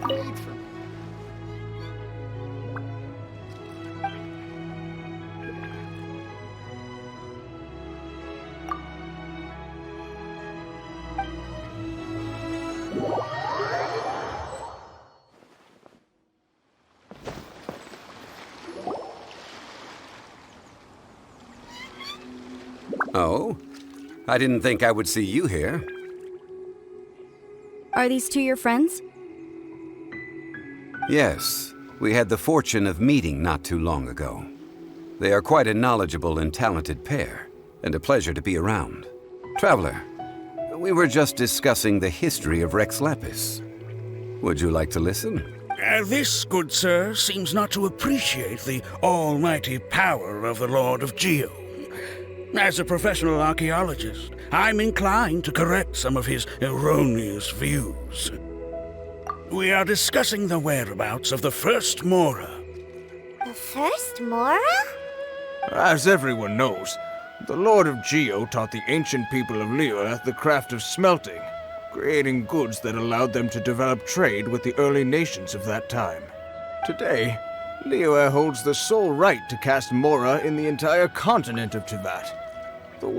need from me? Oh? I didn't think I would see you here. Are these two your friends? Yes, we had the fortune of meeting not too long ago. They are quite a knowledgeable and talented pair, and a pleasure to be around. Traveler, we were just discussing the history of Rex Lapis. Would you like to listen? This, good sir, seems not to appreciate the almighty power of the Lord of Geo. As a professional archaeologist, I'm inclined to correct some of his erroneous views. We are discussing the whereabouts of the first Mora. The first Mora? As everyone knows, the Lord of Geo taught the ancient people of Liyue the craft of smelting, creating goods that allowed them to develop trade with the early nations of that time. Today, Liyue holds the sole right to cast Mora in the entire continent of Teyvat.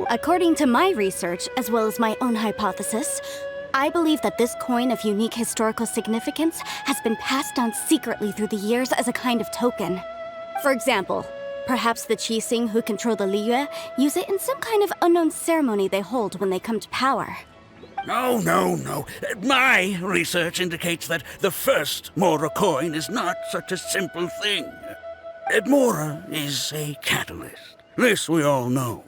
According to my research, as well as my own hypothesis, I believe that this coin of unique historical significance has been passed down secretly through the years as a kind of token. For example, perhaps the Qixing who control the Liyue use it in some kind of unknown ceremony they hold when they come to power. No. My research indicates that the first Mora coin is not such a simple thing. Mora is a catalyst. This we all know.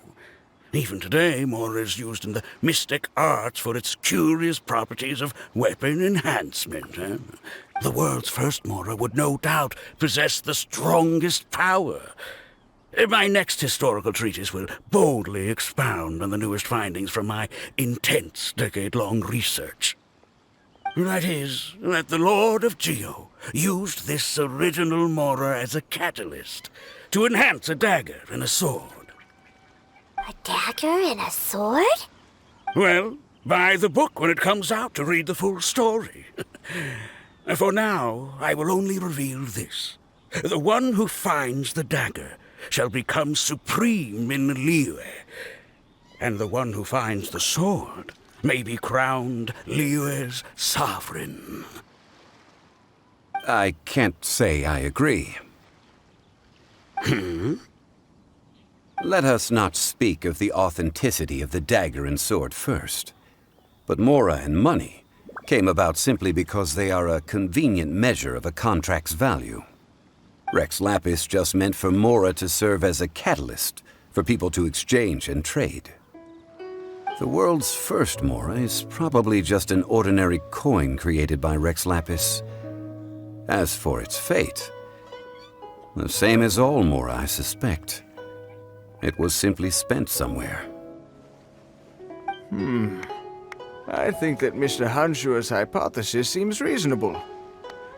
Even today, Mora is used in the mystic arts for its curious properties of weapon enhancement. The world's first Mora would no doubt possess the strongest power. My next historical treatise will boldly expound on the newest findings from my intense decade-long research. That is, that the Lord of Geo used this original Mora as a catalyst to enhance a dagger and a sword. A dagger and a sword? Well, buy the book when it comes out to read the full story. For now, I will only reveal this. The one who finds the dagger shall become supreme in Liyue, and the one who finds the sword may be crowned Liyue's sovereign. I can't say I agree. Let us not speak of the authenticity of the dagger and sword first. But Mora and money came about simply because they are a convenient measure of a contract's value. Rex Lapis just meant for Mora to serve as a catalyst for people to exchange and trade. The world's first Mora is probably just an ordinary coin created by Rex Lapis. As for its fate, the same as all Mora, I suspect. It was simply spent somewhere. I think that Mr. Hanshua's hypothesis seems reasonable.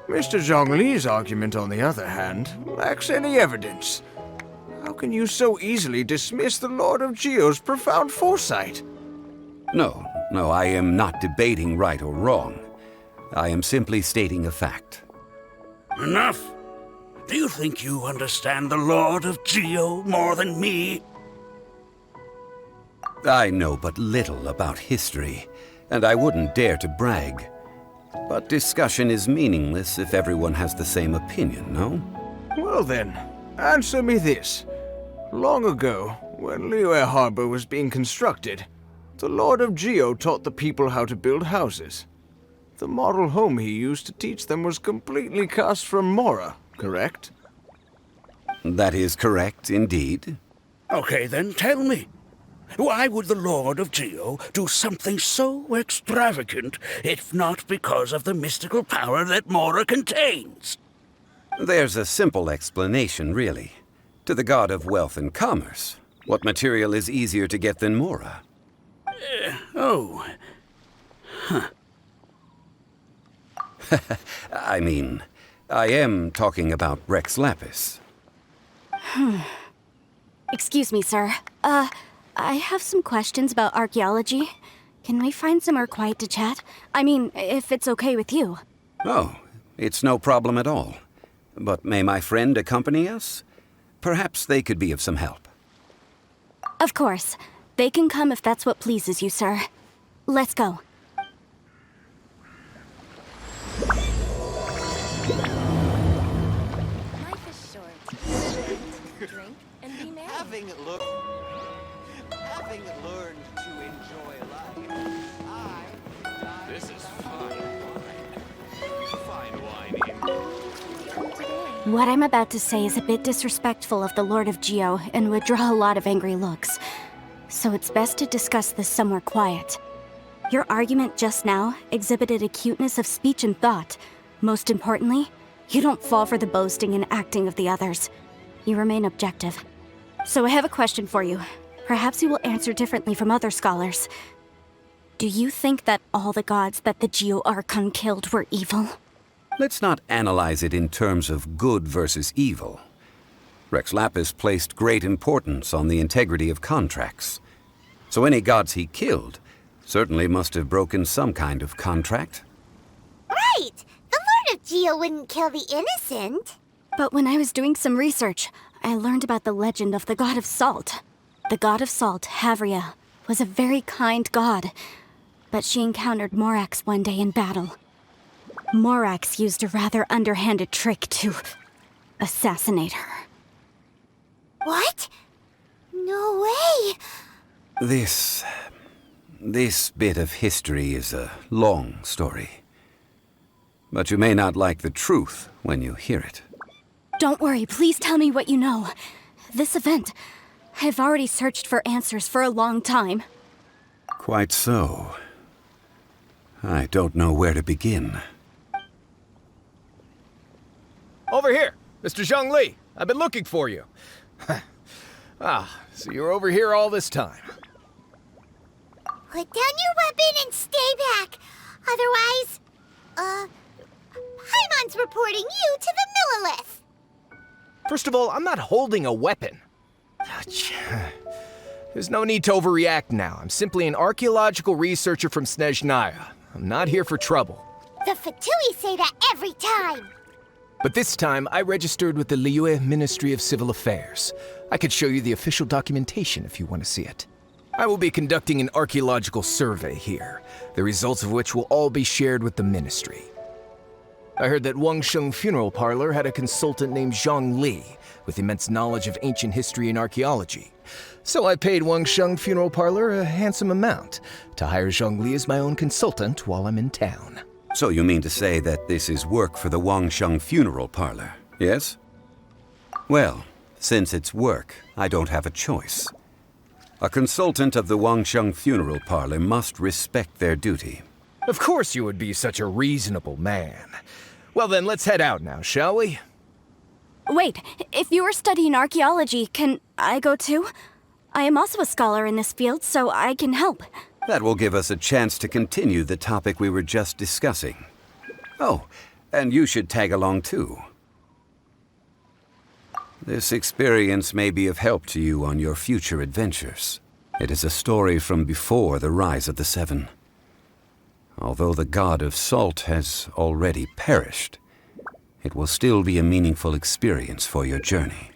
Mr. Zhongli's argument, on the other hand, lacks any evidence. How can you so easily dismiss the Lord of Geo's profound foresight? No, I am not debating right or wrong. I am simply stating a fact. Enough! Do you think you understand the Lord of Geo more than me? I know but little about history, and I wouldn't dare to brag. But discussion is meaningless if everyone has the same opinion, no? Well then, answer me this. Long ago, when Liyue Harbor was being constructed, the Lord of Geo taught the people how to build houses. The model home he used to teach them was completely cast from Mora, correct? That is correct, indeed. Okay, then tell me. Why would the Lord of Geo do something so extravagant if not because of the mystical power that Mora contains? There's a simple explanation, really. To the god of wealth and commerce, what material is easier to get than Mora? I mean, I am talking about Rex Lapis. Excuse me, sir. I have some questions about archaeology. Can we find somewhere quiet to chat? I mean, if it's okay with you. Oh, it's no problem at all. But may my friend accompany us? Perhaps they could be of some help. Of course. They can come if that's what pleases you, sir. Let's go. Life is short. Drink and be merry. Having learned to enjoy life, This is fine wine. Fine wine, indeed. What I'm about to say is a bit disrespectful of the Lord of Geo and would draw a lot of angry looks. So it's best to discuss this somewhere quiet. Your argument just now exhibited acuteness of speech and thought. Most importantly, you don't fall for the boasting and acting of the others. You remain objective. So I have a question for you. Perhaps you will answer differently from other scholars. Do you think that all the gods that the Geo Archon killed were evil? Let's not analyze it in terms of good versus evil. Rex Lapis placed great importance on the integrity of contracts. So any gods he killed certainly must have broken some kind of contract. Right! The Lord of Geo wouldn't kill the innocent. But when I was doing some research, I learned about the legend of the god of salt. The god of salt, Havria, was a very kind god, but she encountered Morax one day in battle. Morax used a rather underhanded trick to assassinate her. What? No way! This bit of history is a long story. But you may not like the truth when you hear it. Don't worry, please tell me what you know. This event, I've already searched for answers for a long time. Quite so. I don't know where to begin. Over here, Mr. Zhongli. I've been looking for you. So you're over here all this time. Put down your weapon and stay back. Otherwise, Paimon's reporting you to the Millilith. First of all, I'm not holding a weapon. There's no need to overreact now. I'm simply an archaeological researcher from Snezhnaya. I'm not here for trouble. The Fatui say that every time. But this time, I registered with the Liyue Ministry of Civil Affairs. I could show you the official documentation if you want to see it. I will be conducting an archaeological survey here, the results of which will all be shared with the ministry. I heard that Wangsheng Funeral Parlor had a consultant named Zhongli with immense knowledge of ancient history and archaeology. So I paid Wangsheng Funeral Parlor a handsome amount to hire Zhongli as my own consultant while I'm in town. So you mean to say that this is work for the Wangsheng Funeral Parlor, yes? Well, since it's work, I don't have a choice. A consultant of the Wangsheng Funeral Parlor must respect their duty. Of course you would be such a reasonable man. Well then, let's head out now, shall we? Wait, if you are studying archaeology, can I go too? I am also a scholar in this field, so I can help. That will give us a chance to continue the topic we were just discussing. Oh, and you should tag along too. This experience may be of help to you on your future adventures. It is a story from before the rise of the Seven. Although the god of salt has already perished, it will still be a meaningful experience for your journey.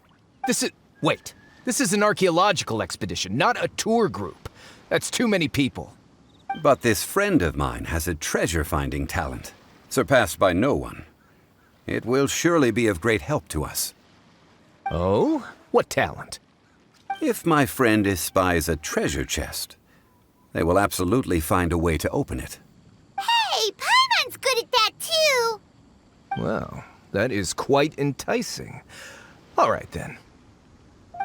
Wait. This is an archaeological expedition, not a tour group. That's too many people. But this friend of mine has a treasure-finding talent, surpassed by no one. It will surely be of great help to us. Oh? What talent? If my friend espies a treasure chest, they will absolutely find a way to open it. Hey, Paimon's good at that too. Well, that is quite enticing. All right then.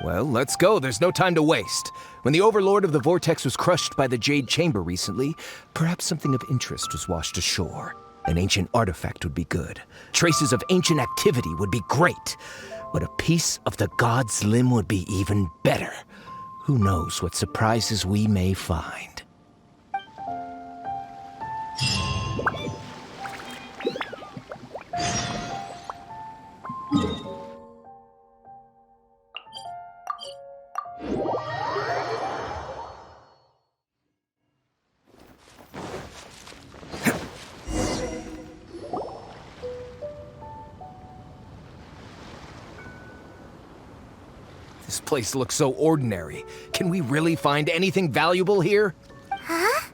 Well, let's go. There's no time to waste. When the Overlord of the Vortex was crushed by the Jade Chamber recently, perhaps something of interest was washed ashore. An ancient artifact would be good. Traces of ancient activity would be great. But a piece of the god's limb would be even better. Who knows what surprises we may find. This place looks so ordinary. Can we really find anything valuable here? Huh?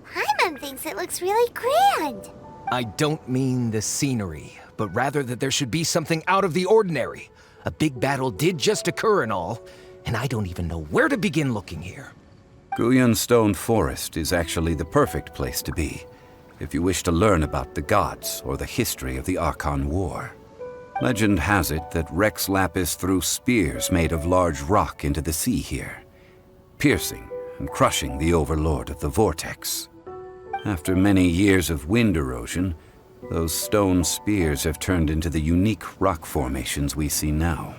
Paimon thinks it looks really grand. I don't mean the scenery, but rather that there should be something out of the ordinary. A big battle did just occur and all, and I don't even know where to begin looking here. Guyan Stone Forest is actually the perfect place to be, if you wish to learn about the gods or the history of the Archon War. Legend has it that Rex Lapis threw spears made of large rock into the sea here, piercing and crushing the overlord of the vortex. After many years of wind erosion, those stone spears have turned into the unique rock formations we see now.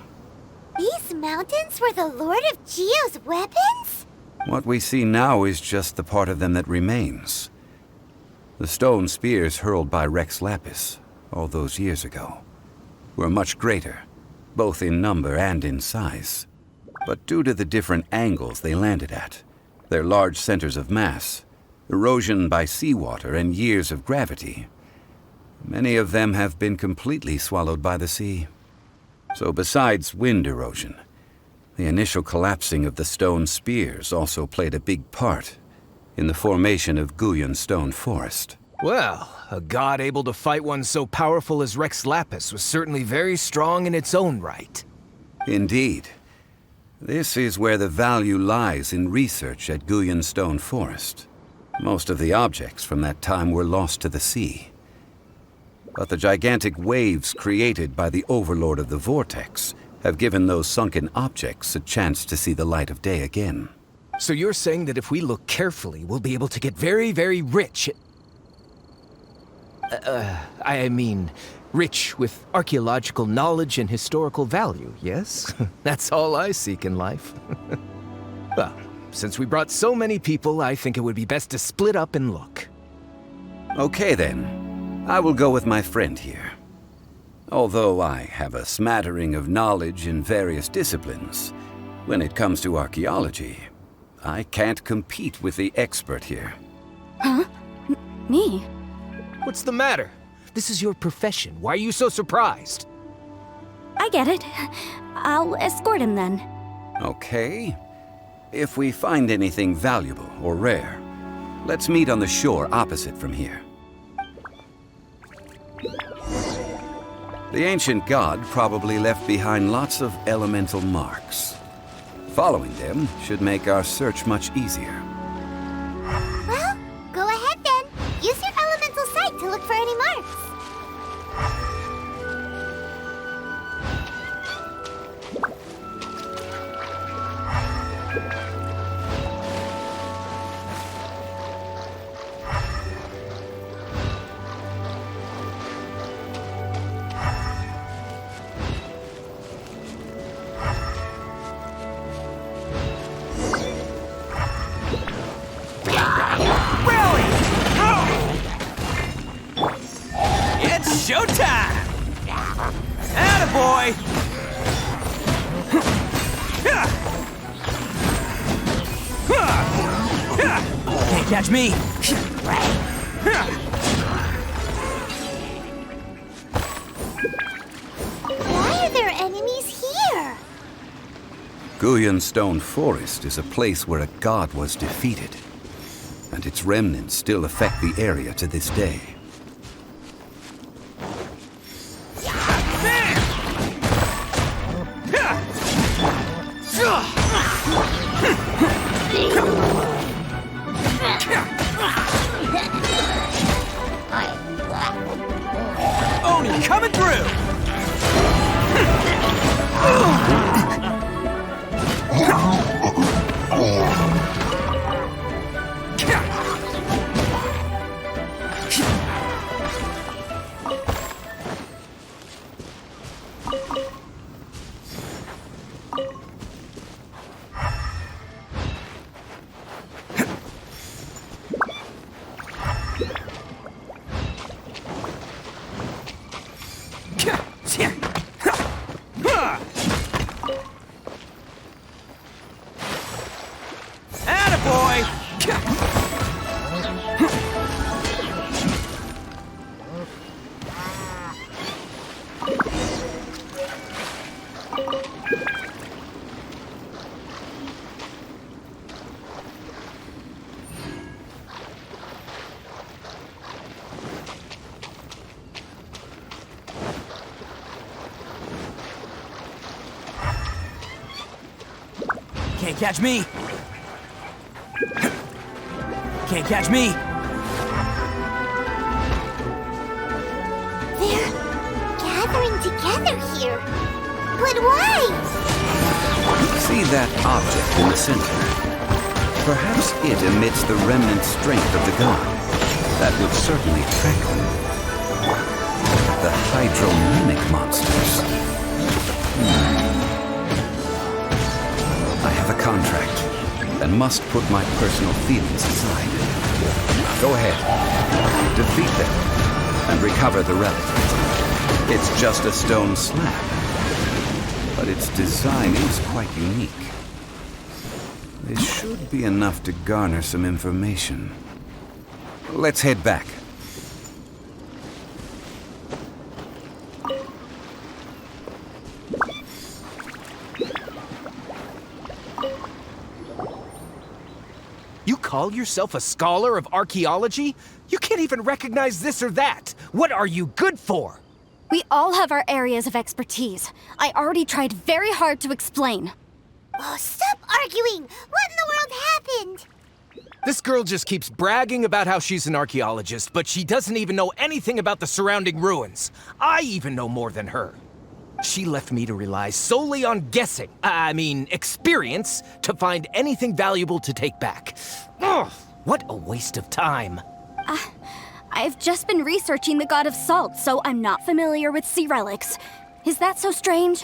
These mountains were the Lord of Geo's weapons? What we see now is just the part of them that remains. The stone spears hurled by Rex Lapis all those years ago were much greater, both in number and in size. But due to the different angles they landed at, their large centers of mass, erosion by seawater, and years of gravity, many of them have been completely swallowed by the sea. So besides wind erosion, the initial collapsing of the stone spears also played a big part in the formation of Guyan Stone Forest. Well, a god able to fight one so powerful as Rex Lapis was certainly very strong in its own right. Indeed. This is where the value lies in research at Guyan Stone Forest. Most of the objects from that time were lost to the sea. But the gigantic waves created by the overlord of the vortex have given those sunken objects a chance to see the light of day again. So you're saying that if we look carefully, we'll be able to get very, very rich I mean, rich with archaeological knowledge and historical value, yes? That's all I seek in life. Well, since we brought so many people, I think it would be best to split up and look. Okay then. I will go with my friend here. Although I have a smattering of knowledge in various disciplines, when it comes to archaeology, I can't compete with the expert here. Huh? Me? What's the matter? This is your profession. Why are you so surprised? I get it. I'll escort him then. Okay. If we find anything valuable or rare, let's meet on the shore opposite from here. The ancient god probably left behind lots of elemental marks. Following them should make our search much easier. Well, go ahead then. Use your elemental sight to look for any marks. It's showtime! Attaboy! Can't catch me! Why are there enemies here? Guyan Stone Forest is a place where a god was defeated, and its remnants still affect the area to this day. Oni coming through! Can't catch me! Can't catch me! They're gathering together here. But why? See that object in the center? Perhaps it emits the remnant strength of the god. That would certainly track them. The hydromimic monsters. I have a contract and must put my personal feelings aside. Go ahead. Defeat them and recover the relic. It's just a stone slab, but its design is quite unique. This should be enough to garner some information. Let's head back. You call yourself a scholar of archaeology? You can't even recognize this or that. What are you good for? We all have our areas of expertise. I already tried very hard to explain. Oh, stop arguing! What in the world happened? This girl just keeps bragging about how she's an archaeologist, but she doesn't even know anything about the surrounding ruins. I even know more than her. She left me to rely solely on guessing, experience, to find anything valuable to take back. Ugh, what a waste of time. I've just been researching the god of salt, so I'm not familiar with sea relics. Is that so strange?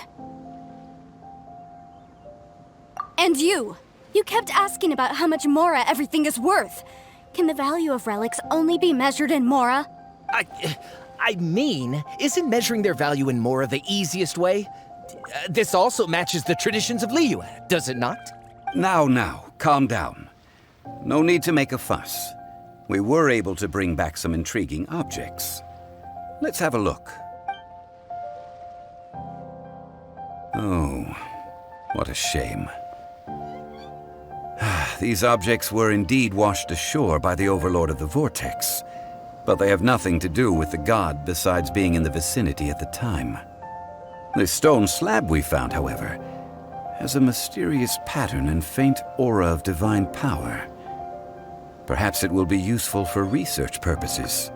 And you kept asking about how much Mora everything is worth. Can the value of relics only be measured in Mora? Isn't measuring their value in Mora the easiest way? This also matches the traditions of Liyue, does it not? Now, calm down. No need to make a fuss. We were able to bring back some intriguing objects. Let's have a look. Oh, what a shame. These objects were indeed washed ashore by the Overlord of the Vortex, but they have nothing to do with the god besides being in the vicinity at the time. The stone slab we found, however, has a mysterious pattern and faint aura of divine power. Perhaps it will be useful for research purposes.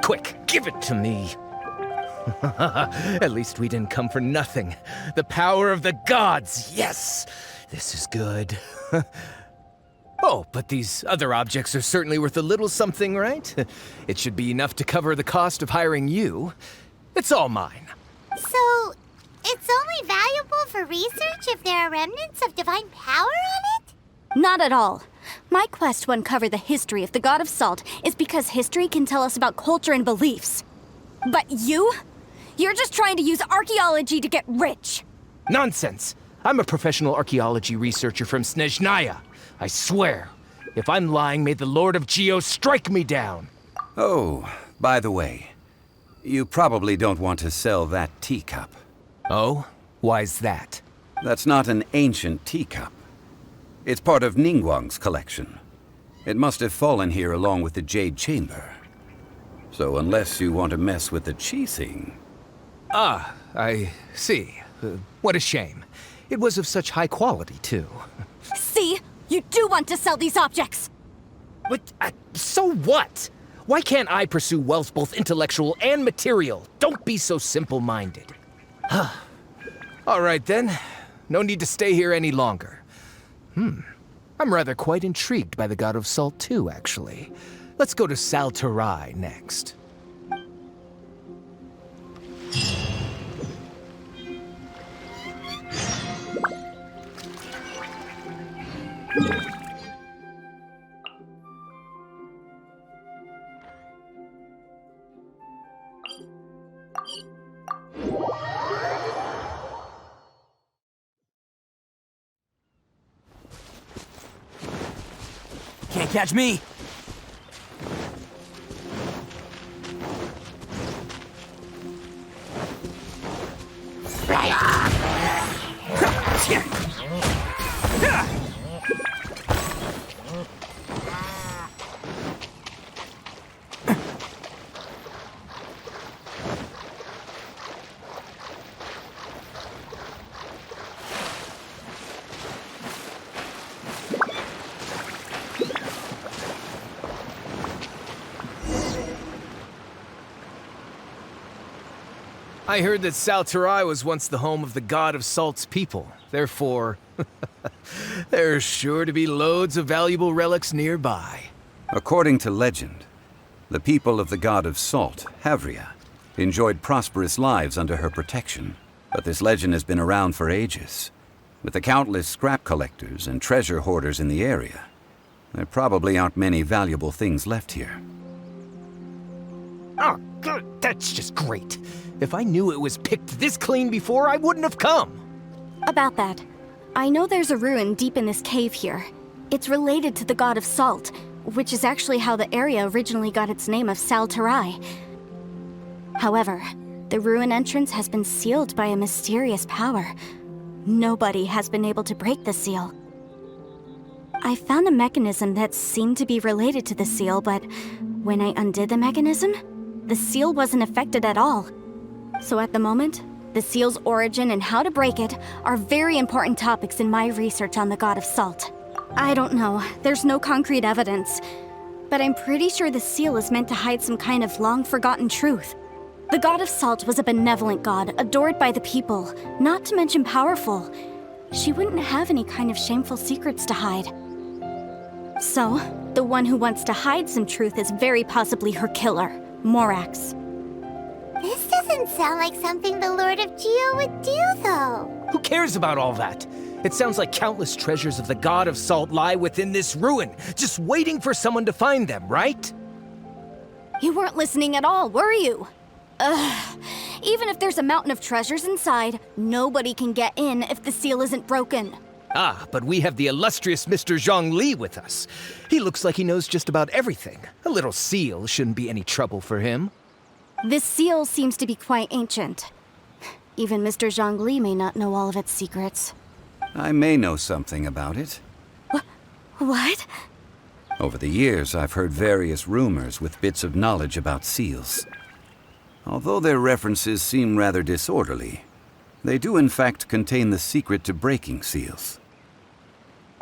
Quick, give it to me. At least we didn't come for nothing. The power of the gods, yes! This is good. Oh, but these other objects are certainly worth a little something, right? It should be enough to cover the cost of hiring you. It's all mine. So, it's only valuable for research if there are remnants of divine power on it? Not at all. My quest to uncover the history of the god of salt is because history can tell us about culture and beliefs. But you're just trying to use archaeology to get rich. Nonsense! I'm a professional archaeology researcher from Snezhnaya. I swear, if I'm lying, may the Lord of Geo strike me down. Oh, by the way, you probably don't want to sell that teacup. Oh? Why's that? That's not an ancient teacup. It's part of Ningguang's collection. It must have fallen here along with the Jade Chamber. So unless you want to mess with the Qixing... Ah, I see. What a shame. It was of such high quality, too. See? You do want to sell these objects! But, so what? Why can't I pursue wealth both intellectual and material? Don't be so simple-minded. All right, then. No need to stay here any longer. I'm rather quite intrigued by the God of Salt, too, actually. Let's go to Sal Flore next. Can't catch me! I heard that Sal Flore was once the home of the god of salt's people. Therefore, there's sure to be loads of valuable relics nearby. According to legend, the people of the god of salt, Havria, enjoyed prosperous lives under her protection. But this legend has been around for ages. With the countless scrap collectors and treasure hoarders in the area, there probably aren't many valuable things left here. Oh, good. That's just great. If I knew it was picked this clean before, I wouldn't have come. About that, I know there's a ruin deep in this cave here. It's related to the god of salt, which is actually how the area originally got its name of Sal Flore. However, the ruin entrance has been sealed by a mysterious power. Nobody has been able to break the seal. I found a mechanism that seemed to be related to the seal, but when I undid the mechanism, the seal wasn't affected at all. So at the moment, the seal's origin and how to break it are very important topics in my research on the god of salt. I don't know, there's no concrete evidence, but I'm pretty sure the seal is meant to hide some kind of long-forgotten truth. The god of salt was a benevolent god, adored by the people, not to mention powerful. She wouldn't have any kind of shameful secrets to hide. So, the one who wants to hide some truth is very possibly her killer, Morax. This doesn't sound like something the Lord of Geo would do, though. Who cares about all that? It sounds like countless treasures of the god of salt lie within this ruin, just waiting for someone to find them, right? You weren't listening at all, were you? Ugh. Even if there's a mountain of treasures inside, nobody can get in if the seal isn't broken. Ah, but we have the illustrious Mr. Zhongli with us. He looks like he knows just about everything. A little seal shouldn't be any trouble for him. This seal seems to be quite ancient. Even Mr. Zhongli may not know all of its secrets. I may know something about it. What? Over the years, I've heard various rumors with bits of knowledge about seals. Although their references seem rather disorderly, they do in fact contain the secret to breaking seals.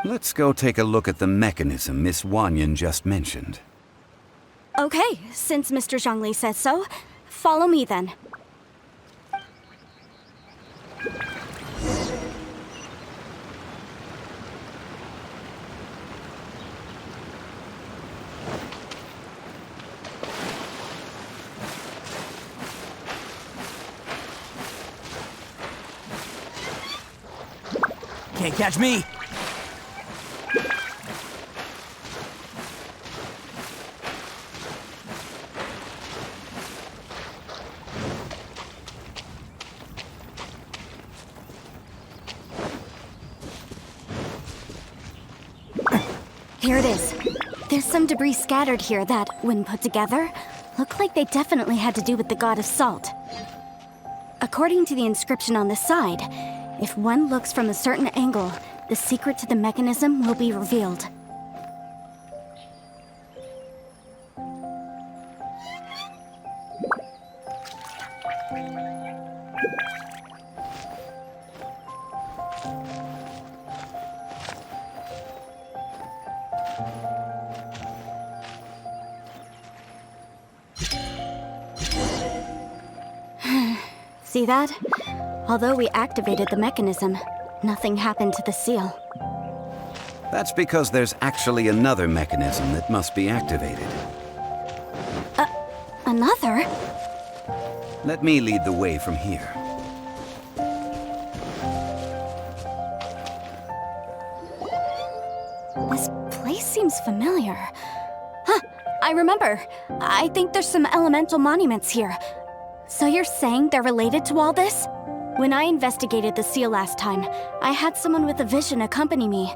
Let's go take a look at the mechanism Miss Wanyan just mentioned. Okay, since Mr. Zhongli says so, follow me then. Can't catch me! Here it is. There's some debris scattered here that, when put together, look like they definitely had to do with the god of salt. According to the inscription on the side, if one looks from a certain angle, the secret to the mechanism will be revealed. See that? Although we activated the mechanism, nothing happened to the seal. That's because there's actually another mechanism that must be activated. Another? Let me lead the way from here. This place seems familiar. Huh, I remember. I think there's some elemental monuments here. So you're saying they're related to all this? When I investigated the seal last time, I had someone with a vision accompany me.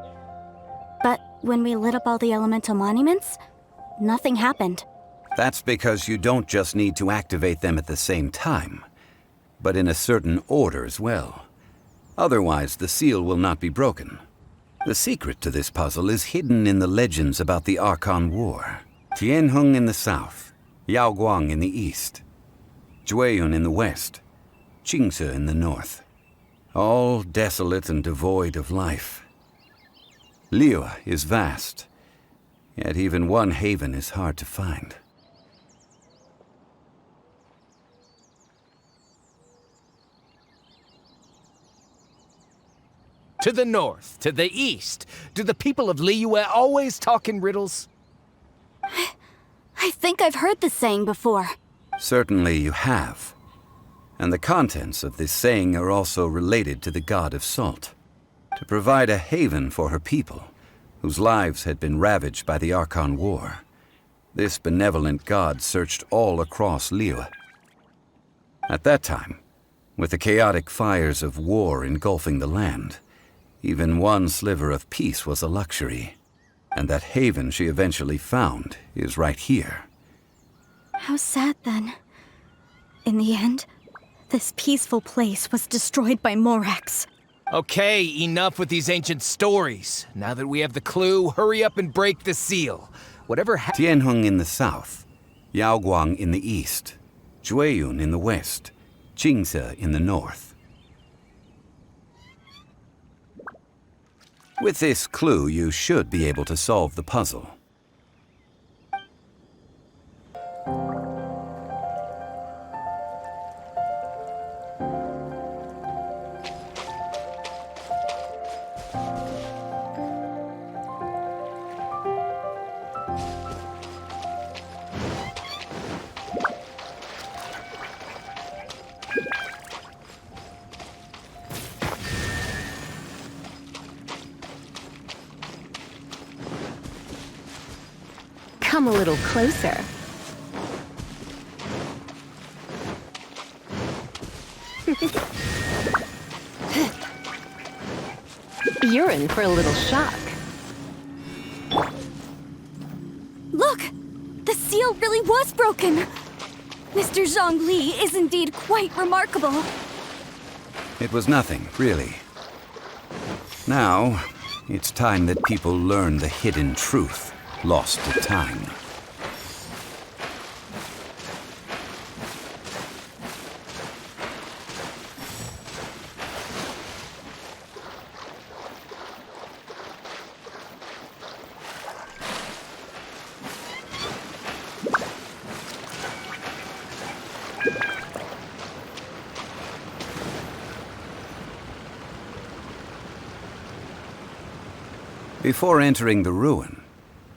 But when we lit up all the elemental monuments, nothing happened. That's because you don't just need to activate them at the same time, but in a certain order as well. Otherwise, the seal will not be broken. The secret to this puzzle is hidden in the legends about the Archon War. Tianheng in the south, Yaoguang in the east, Jueyun in the west, Qingce in the north. All desolate and devoid of life. Liyue is vast, yet even one haven is hard to find. To the north? To the east? Do the people of Liyue always talk in riddles? I think I've heard this saying before. Certainly you have. And the contents of this saying are also related to the god of salt. To provide a haven for her people, whose lives had been ravaged by the Archon War, this benevolent god searched all across Liyue. At that time, with the chaotic fires of war engulfing the land, even one sliver of peace was a luxury. And that haven she eventually found is right here. How sad then. In the end, this peaceful place was destroyed by Morax. Okay, enough with these ancient stories. Now that we have the clue, hurry up and break the seal. Whatever Tianheng in the south, Yaoguang in the east, Jueyun in the west, Jingze in the north. With this clue, you should be able to solve the puzzle. Come a little closer. You're in for a little shock. Look! The seal really was broken! Mr. Zhongli is indeed quite remarkable. It was nothing, really. Now, it's time that people learn the hidden truth lost to time. Before entering the ruin,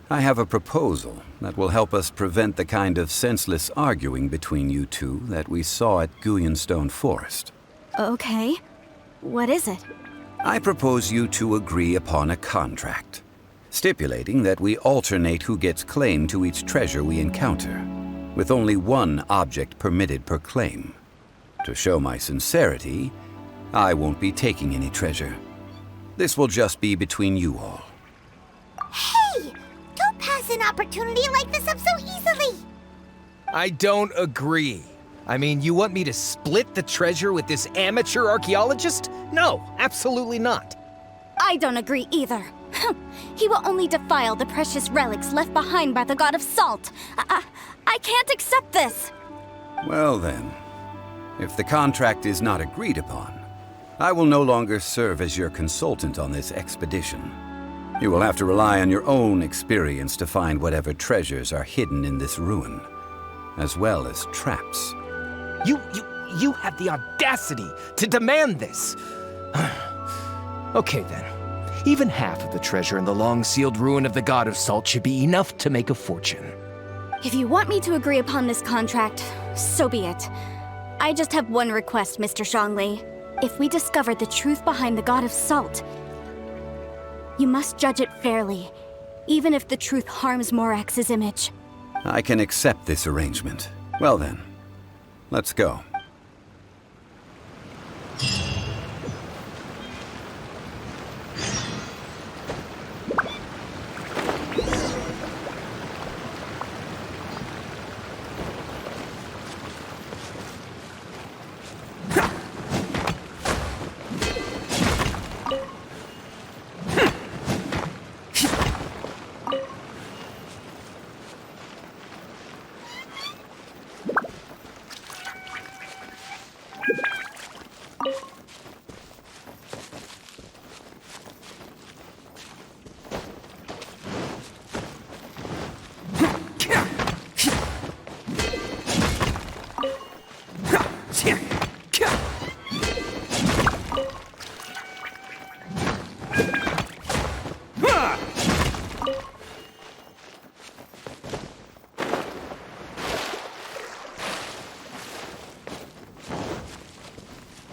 I have a proposal that will help us prevent the kind of senseless arguing between you two that we saw at Guyonstone Forest. Okay. What is it? I propose you two agree upon a contract, stipulating that we alternate who gets claim to each treasure we encounter, with only one object permitted per claim. To show my sincerity, I won't be taking any treasure. This will just be between you all. Hey! Don't pass an opportunity like this up so easily! I don't agree. I mean, you want me to split the treasure with this amateur archaeologist? No, absolutely not. I don't agree either. He will only defile the precious relics left behind by the god of salt. I can't accept this. Well then, if the contract is not agreed upon, I will no longer serve as your consultant on this expedition. You will have to rely on your own experience to find whatever treasures are hidden in this ruin, as well as traps. You have the audacity to demand this. Okay then. Even half of the treasure in the long-sealed ruin of the God of Salt should be enough to make a fortune. If you want me to agree upon this contract, so be it. I just have one request, Mr. Zhongli. If we discover the truth behind the God of Salt, you must judge it fairly, even if the truth harms Morax's image. I can accept this arrangement. Well then, let's go.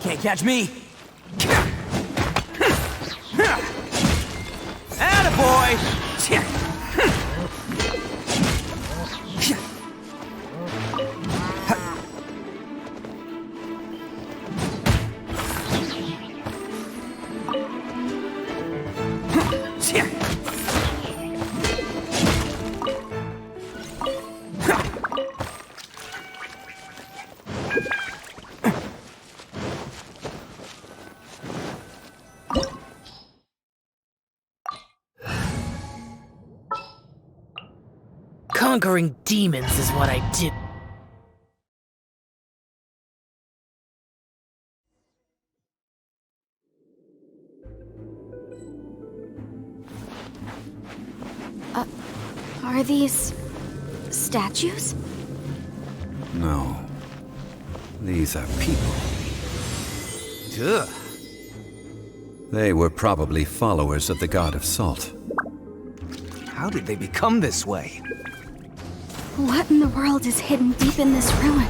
Can't catch me! Attaboy! Conquering demons is what I did. Are these statues? No. These are people. Ugh. They were probably followers of the god of salt. How did they become this way? What in the world is hidden deep in this ruin?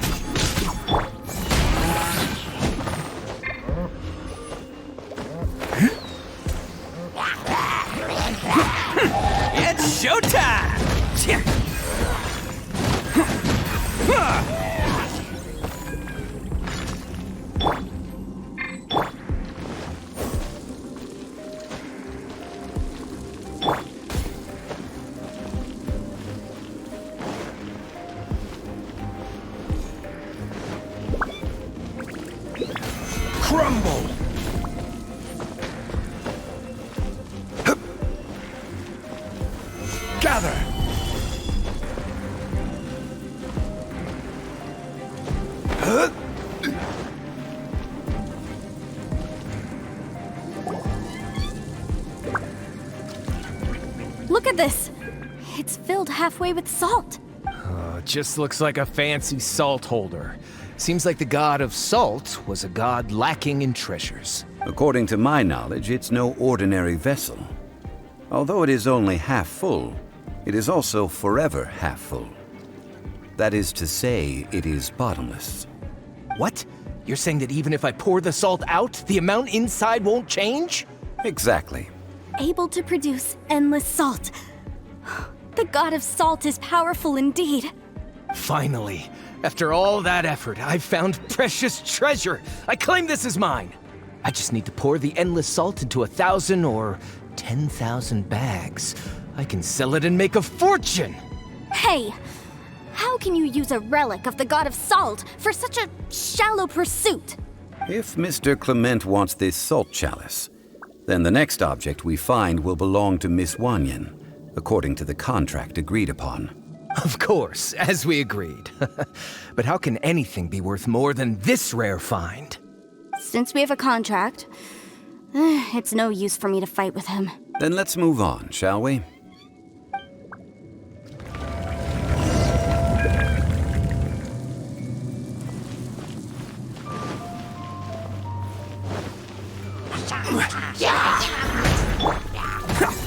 It's showtime! Crumble! Gather! Look at this! It's filled halfway with salt. Just looks like a fancy salt holder. Seems like the god of salt was a god lacking in treasures. According to my knowledge, it's no ordinary vessel. Although it is only half full, it is also forever half full. That is to say, it is bottomless. What? You're saying that even if I pour the salt out, the amount inside won't change? Exactly. Able to produce endless salt. The god of salt is powerful indeed. Finally, after all that effort, I've found precious treasure. I claim this as mine. I just need to pour the endless salt into 1,000 or 10,000 bags. I can sell it and make a fortune. Hey, how can you use a relic of the god of salt for such a shallow pursuit? If Mr. Clement wants this salt chalice, then the next object we find will belong to Miss Wanyan, according to the contract agreed upon. Of course, as we agreed. But how can anything be worth more than this rare find? Since we have a contract, it's no use for me to fight with him. Then let's move on, shall we?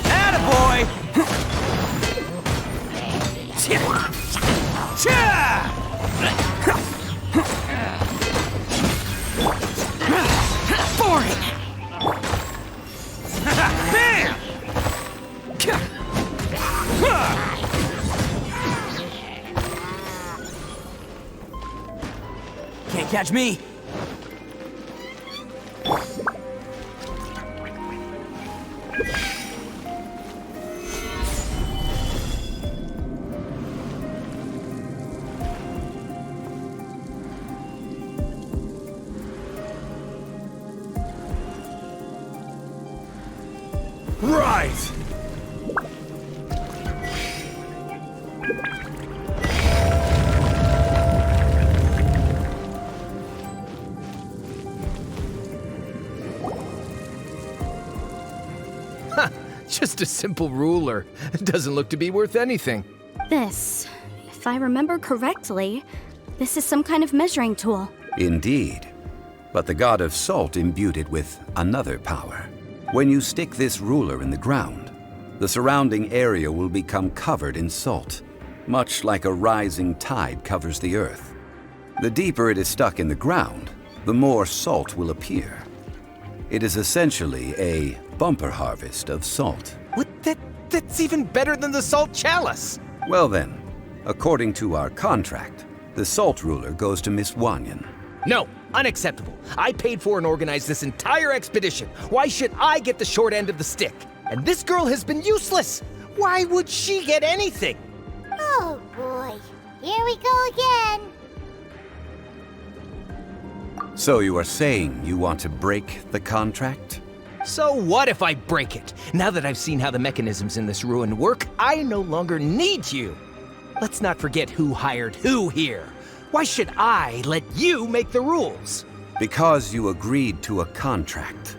Attaboy! Boring! Bam! Can't catch me! Right! Just a simple ruler. It doesn't look to be worth anything. This, if I remember correctly, this is some kind of measuring tool. Indeed. But the god of salt imbued it with another power. When you stick this ruler in the ground, the surrounding area will become covered in salt, much like a rising tide covers the earth. The deeper it is stuck in the ground, the more salt will appear. It is essentially a bumper harvest of salt. What? That's even better than the salt chalice! Well then, according to our contract, the salt ruler goes to Miss Wanyan. No, unacceptable. I paid for and organized this entire expedition. Why should I get the short end of the stick? And this girl has been useless. Why would she get anything? Oh boy, here we go again. So you are saying you want to break the contract? So what if I break it? Now that I've seen how the mechanisms in this ruin work, I no longer need you. Let's not forget who hired who here. Why should I let you make the rules? Because you agreed to a contract.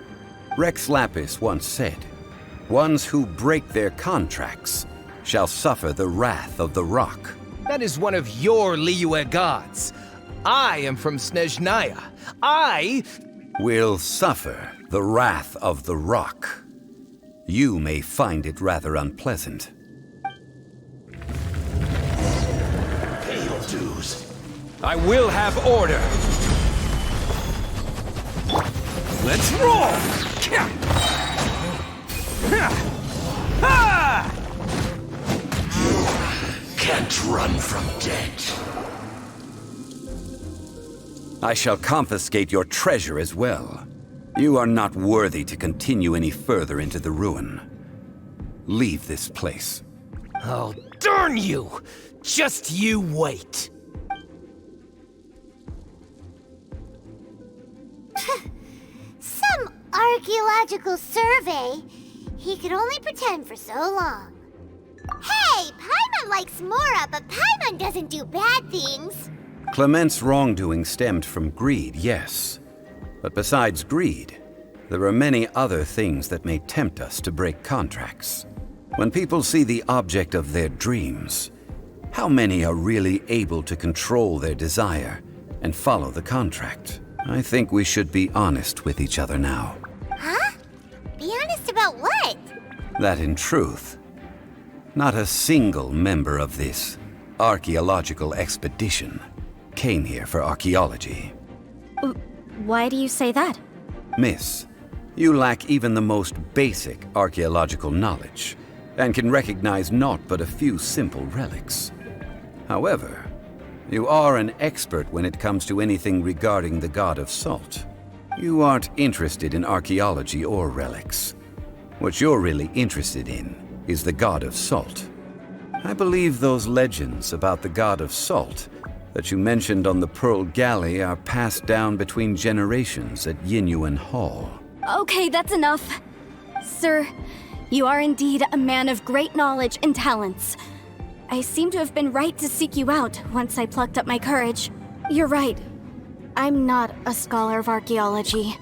Rex Lapis once said, "Ones who break their contracts shall suffer the wrath of the rock." That is one of your Liyue gods. I am from Snezhnaya. I will suffer the wrath of the rock. You may find it rather unpleasant. Pay your dues. I will have order. Let's roll! Can't run from death. I shall confiscate your treasure as well. You are not worthy to continue any further into the ruin. Leave this place. Oh, darn you! Just you wait. Some archaeological survey. He could only pretend for so long. Hey, Paimon likes Mora, but Paimon doesn't do bad things. Clement's wrongdoing stemmed from greed, yes. But besides greed, there are many other things that may tempt us to break contracts. When people see the object of their dreams, how many are really able to control their desire and follow the contract? I think we should be honest with each other now. Huh? Be honest about what? That in truth, not a single member of this archaeological expedition came here for archaeology. Why do you say that? Miss, you lack even the most basic archaeological knowledge, and can recognize naught but a few simple relics. However, you are an expert when it comes to anything regarding the god of salt. You aren't interested in archaeology or relics. What you're really interested in is the god of salt. I believe those legends about the god of salt that you mentioned on the Pearl Galley are passed down between generations at Yinyuan Hall. Okay, that's enough. Sir, you are indeed a man of great knowledge and talents. I seem to have been right to seek you out once I plucked up my courage. You're right. I'm not a scholar of archaeology.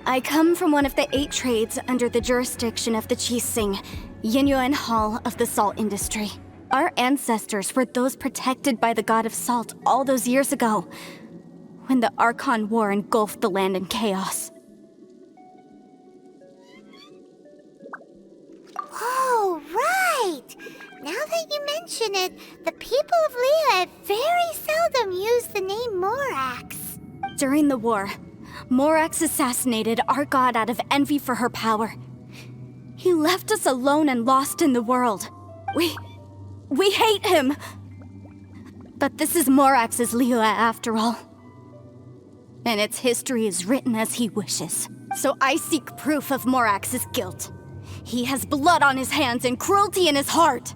I come from one of the 8 trades under the jurisdiction of the Qixing, Yinyuan Hall of the salt industry. Our ancestors were those protected by the god of salt all those years ago, when the Archon War engulfed the land in chaos. Oh, right! Now that you mention it, the people of Liyue very seldom use the name Morax. During the war, Morax assassinated our god out of envy for her power. He left us alone and lost in the world. We hate him! But this is Morax's Liyue after all. And its history is written as he wishes. So I seek proof of Morax's guilt. He has blood on his hands and cruelty in his heart.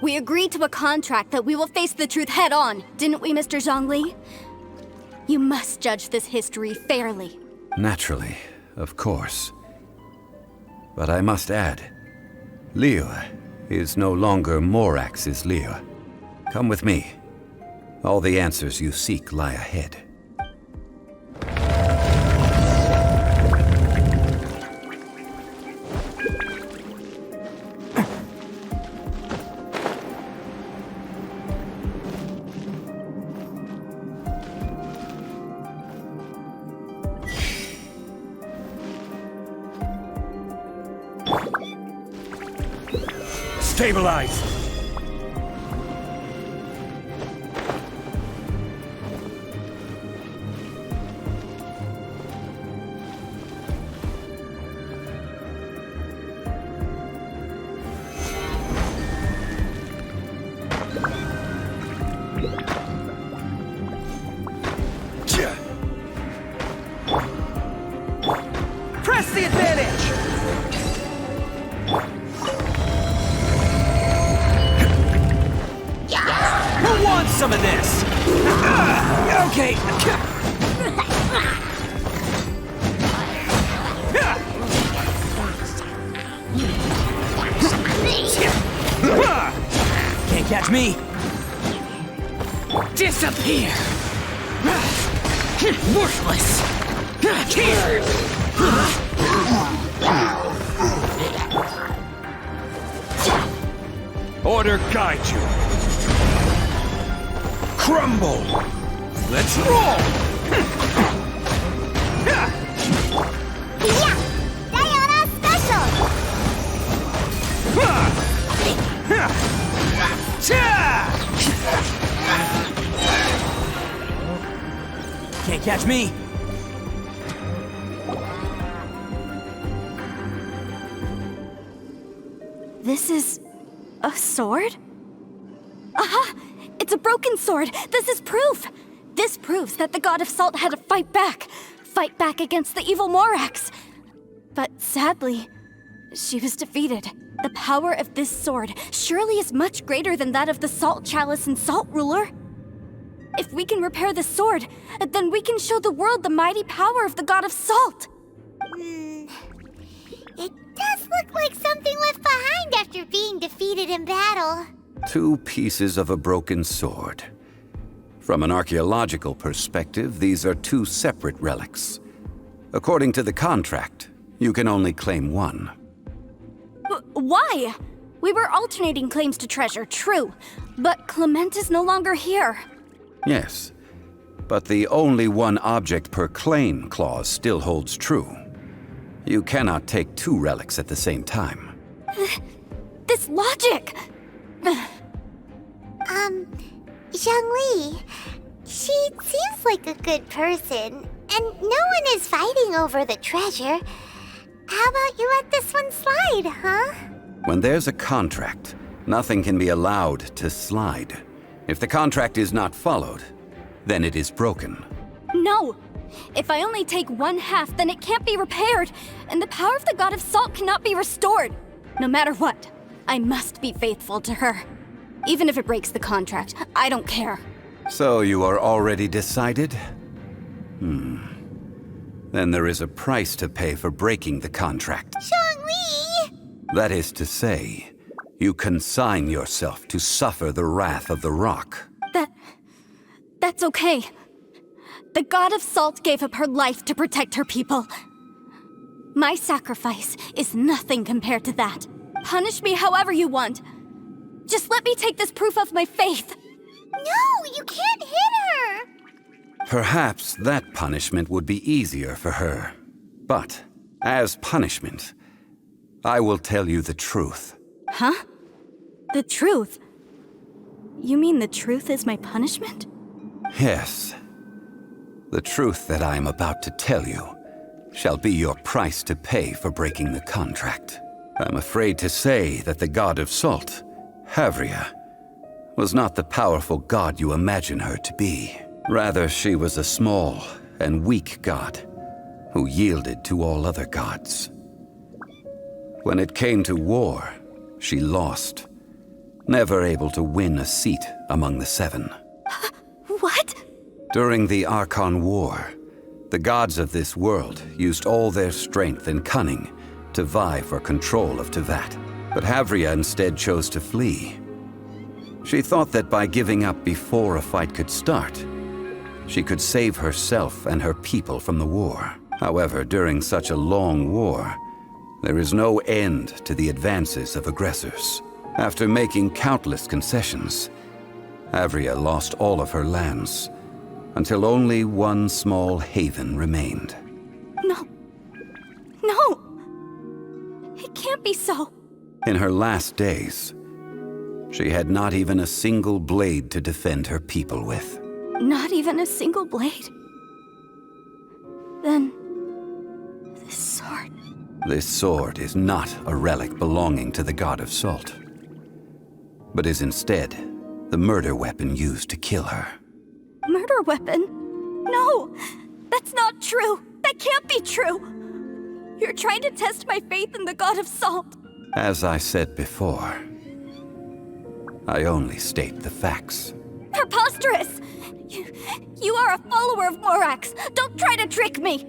We agreed to a contract that we will face the truth head on, didn't we, Mr. Zhongli? You must judge this history fairly. Naturally, of course. But I must add, Liyue is no longer Morax's Liyue. Come with me. All the answers you seek lie ahead. Stabilize! Okay. Can't catch me. Disappear! Worthless! Order guide you. Crumble! Let's roll! Yeah! Diana Special! Can't catch me. This is a sword? Aha! It's a broken sword! This is proof! This proves that the god of salt had to fight back against the evil Morax. But sadly, she was defeated. The power of this sword surely is much greater than that of the Salt Chalice and Salt Ruler. If we can repair the sword, then we can show the world the mighty power of the god of salt. It does look like something left behind after being defeated in battle. 2 pieces of a broken sword. From an archaeological perspective, these are 2 separate relics. According to the contract, you can only claim one. Why? We were alternating claims to treasure, true. But Clement is no longer here. Yes, but the only one object per claim clause still holds true. You cannot take 2 relics at the same time. This logic! Zhongli, she seems like a good person, and no one is fighting over the treasure. How about you let this one slide, huh? When there's a contract, nothing can be allowed to slide. If the contract is not followed, then it is broken. No! If I only take 1/2, then it can't be repaired, and the power of the god of salt cannot be restored. No matter what, I must be faithful to her. Even if it breaks the contract, I don't care. So you are already decided? Then there is a price to pay for breaking the contract. Zhongli! That is to say, you consign yourself to suffer the wrath of the rock. That's okay. The god of salt gave up her life to protect her people. My sacrifice is nothing compared to that. Punish me however you want. Just let me take this proof of my faith. No, you can't hit her! Perhaps that punishment would be easier for her. But, as punishment, I will tell you the truth. Huh? The truth? You mean the truth is my punishment? Yes. The truth that I am about to tell you shall be your price to pay for breaking the contract. I'm afraid to say that the god of salt, Havria, was not the powerful god you imagine her to be. Rather, she was a small and weak god who yielded to all other gods. When it came to war, she lost, never able to win a seat among the 7. What? During the Archon War, the gods of this world used all their strength and cunning to vie for control of Tevat. But Havria instead chose to flee. She thought that by giving up before a fight could start, she could save herself and her people from the war. However, during such a long war, there is no end to the advances of aggressors. After making countless concessions, Havria lost all of her lands, until only one small haven remained. No. It can't be so. In her last days, she had not even a single blade to defend her people with. Not even a single blade? Then, this sword... This sword is not a relic belonging to the god of salt, but is instead the murder weapon used to kill her. Murder weapon? No! That's not true! That can't be true! You're trying to test my faith in the god of salt. As I said before, I only state the facts. Preposterous! You are a follower of Morax. Don't try to trick me.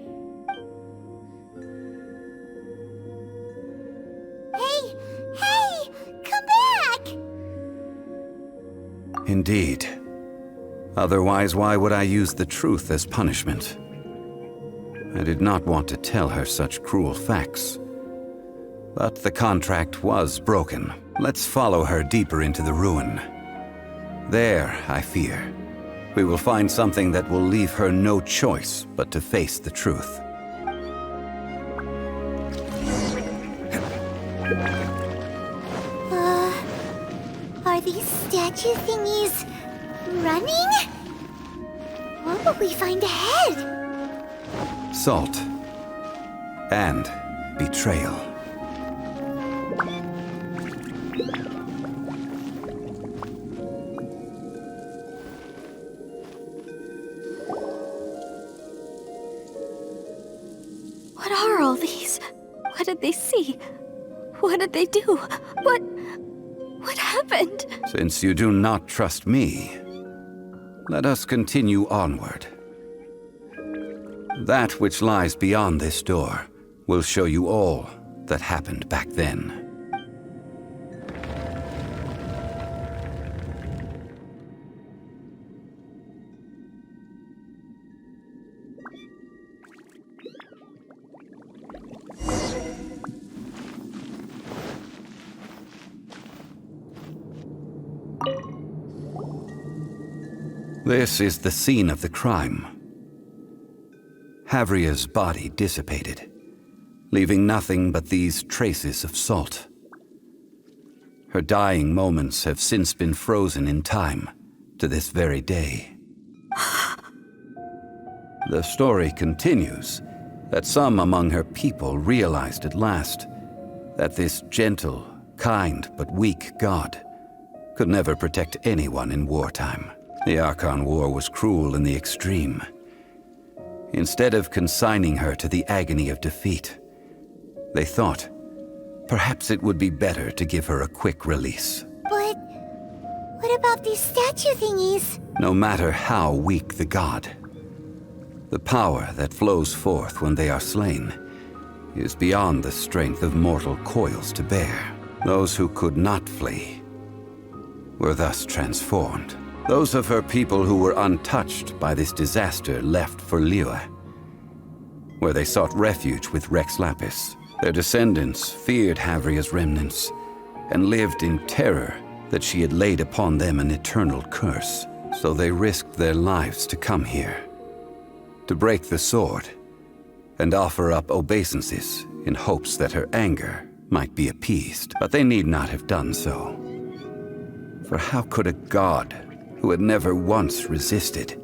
Hey! Come back! Indeed. Otherwise, why would I use the truth as punishment? I did not want to tell her such cruel facts. But the contract was broken. Let's follow her deeper into the ruin. There, I fear, we will find something that will leave her no choice but to face the truth. Are these statue thingies running? What will we find ahead? Salt. And betrayal. What are all these? What did they see? What did they do? What happened? Since you do not trust me, let us continue onward. That which lies beyond this door will show you all that happened back then. This is the scene of the crime. Havria's body dissipated, leaving nothing but these traces of salt. Her dying moments have since been frozen in time to this very day. The story continues that some among her people realized at last that this gentle, kind, but weak god could never protect anyone in wartime. The Archon War was cruel in the extreme. Instead of consigning her to the agony of defeat, they thought perhaps it would be better to give her a quick release. But what about these statue thingies? No matter how weak the god, the power that flows forth when they are slain is beyond the strength of mortal coils to bear. Those who could not flee were thus transformed. Those of her people who were untouched by this disaster left for Liyue, where they sought refuge with Rex Lapis. Their descendants feared Havria's remnants and lived in terror that she had laid upon them an eternal curse. So they risked their lives to come here, to break the sword and offer up obeisances in hopes that her anger might be appeased. But they need not have done so. For how could a god who had never once resisted,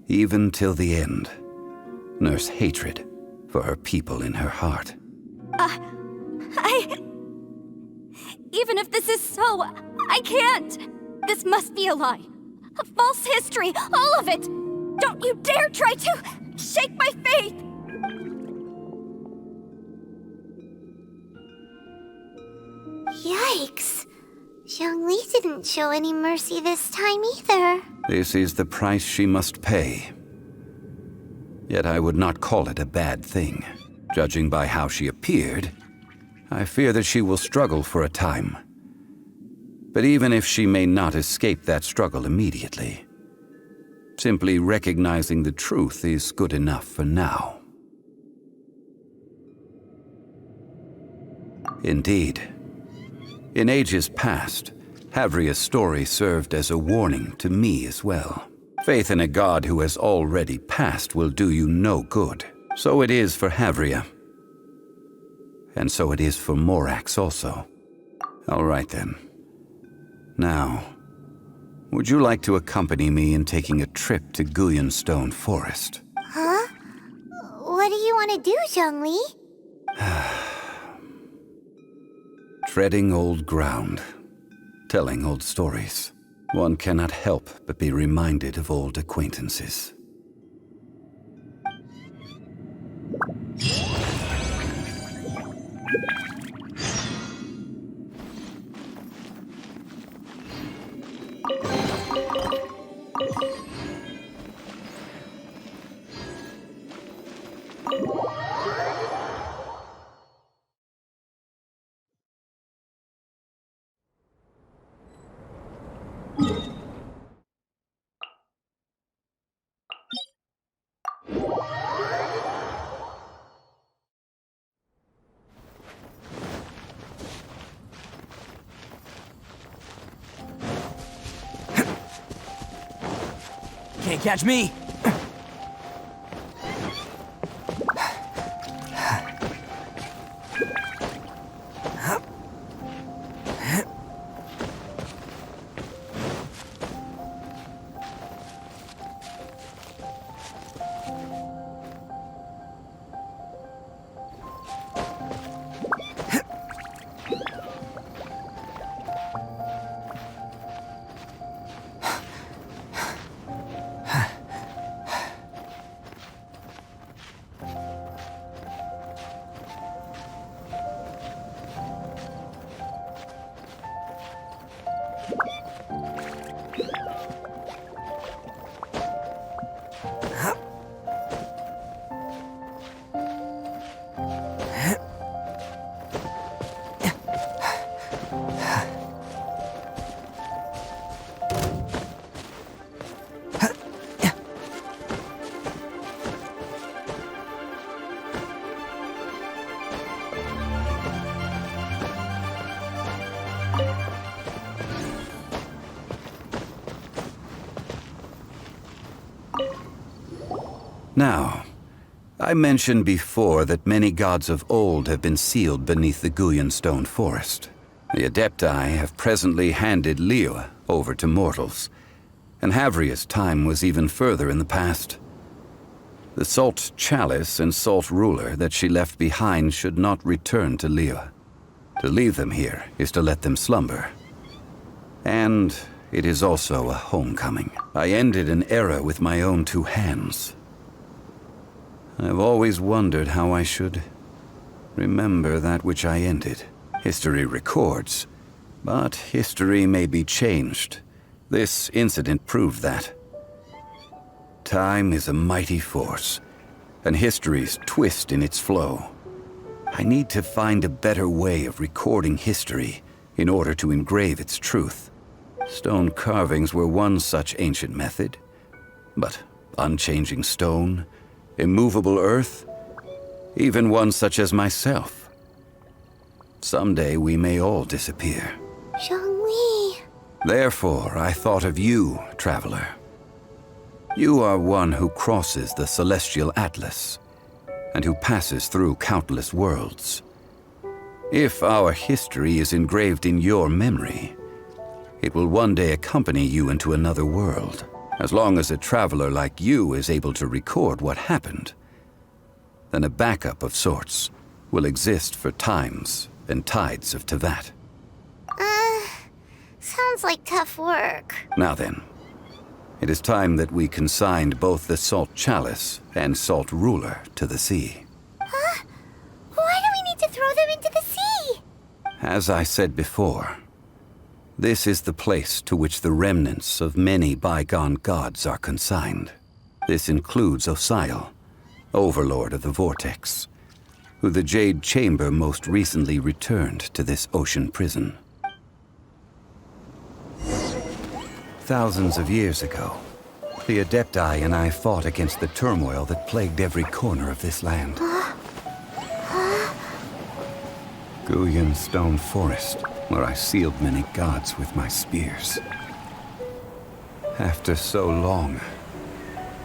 even till the end, nurse hatred for her people in her heart? Even if this is so, I can't! This must be a lie. A false history, all of it! Don't you dare try to shake my faith! Yikes. Zhongli didn't show any mercy this time either. This is the price she must pay. Yet I would not call it a bad thing. Judging by how she appeared, I fear that she will struggle for a time. But even if she may not escape that struggle immediately, simply recognizing the truth is good enough for now. Indeed. In ages past, Havria's story served as a warning to me as well. Faith in a god who has already passed will do you no good. So it is for Havria. And so it is for Morax also. All right then. Now, would you like to accompany me in taking a trip to Guyonstone Forest? Huh? What do you want to do, Zhongli? Treading old ground, telling old stories. One cannot help but be reminded of old acquaintances. Can't catch me! Now, I mentioned before that many gods of old have been sealed beneath the Guyan stone forest. The Adepti have presently handed Liyue over to mortals, and Havria's time was even further in the past. The Salt Chalice and Salt Ruler that she left behind should not return to Liyue. To leave them here is to let them slumber. And it is also a homecoming. I ended an era with my own two hands. I've always wondered how I should remember that which I ended. History records, but history may be changed. This incident proved that. Time is a mighty force, and history's twist in its flow. I need to find a better way of recording history in order to engrave its truth. Stone carvings were one such ancient method, but unchanging stone, immovable earth, even one such as myself. Someday we may all disappear. Zhongli. Therefore, I thought of you, traveler. You are one who crosses the celestial atlas, and who passes through countless worlds. If our history is engraved in your memory, it will one day accompany you into another world. As long as a traveler like you is able to record what happened, then a backup of sorts will exist for times and tides of Teyvat. Sounds like tough work. Now then, it is time that we consigned both the Salt Chalice and Salt Ruler to the sea. Huh? Why do we need to throw them into the sea? As I said before, this is the place to which the remnants of many bygone gods are consigned. This includes Osial, Overlord of the Vortex, who the Jade Chamber most recently returned to this ocean prison. Thousands of years ago, the Adepti and I fought against the turmoil that plagued every corner of this land. Guyan Stone Forest, where I sealed many gods with my spears. After so long,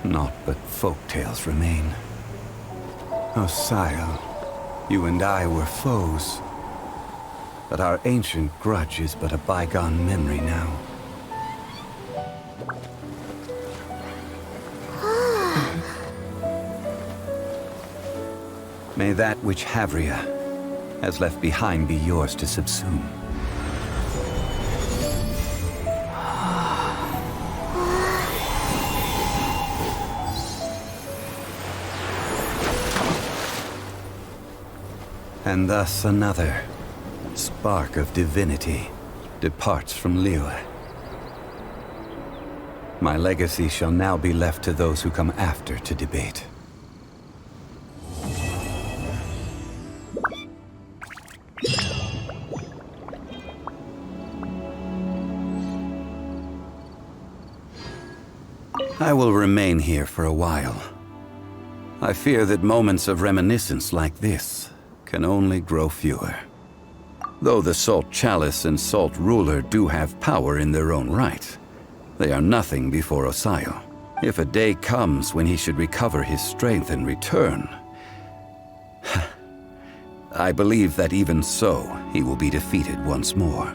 naught but folk tales remain. Osial, you and I were foes, but our ancient grudge is but a bygone memory now. May that which Havria has left behind be yours to subsume. And thus another spark of divinity departs from Liyue. My legacy shall now be left to those who come after to debate. I will remain here for a while. I fear that moments of reminiscence like this can only grow fewer. Though the Salt Chalice and Salt Ruler do have power in their own right, they are nothing before Osayo. If a day comes when he should recover his strength and return, I believe that even so, he will be defeated once more.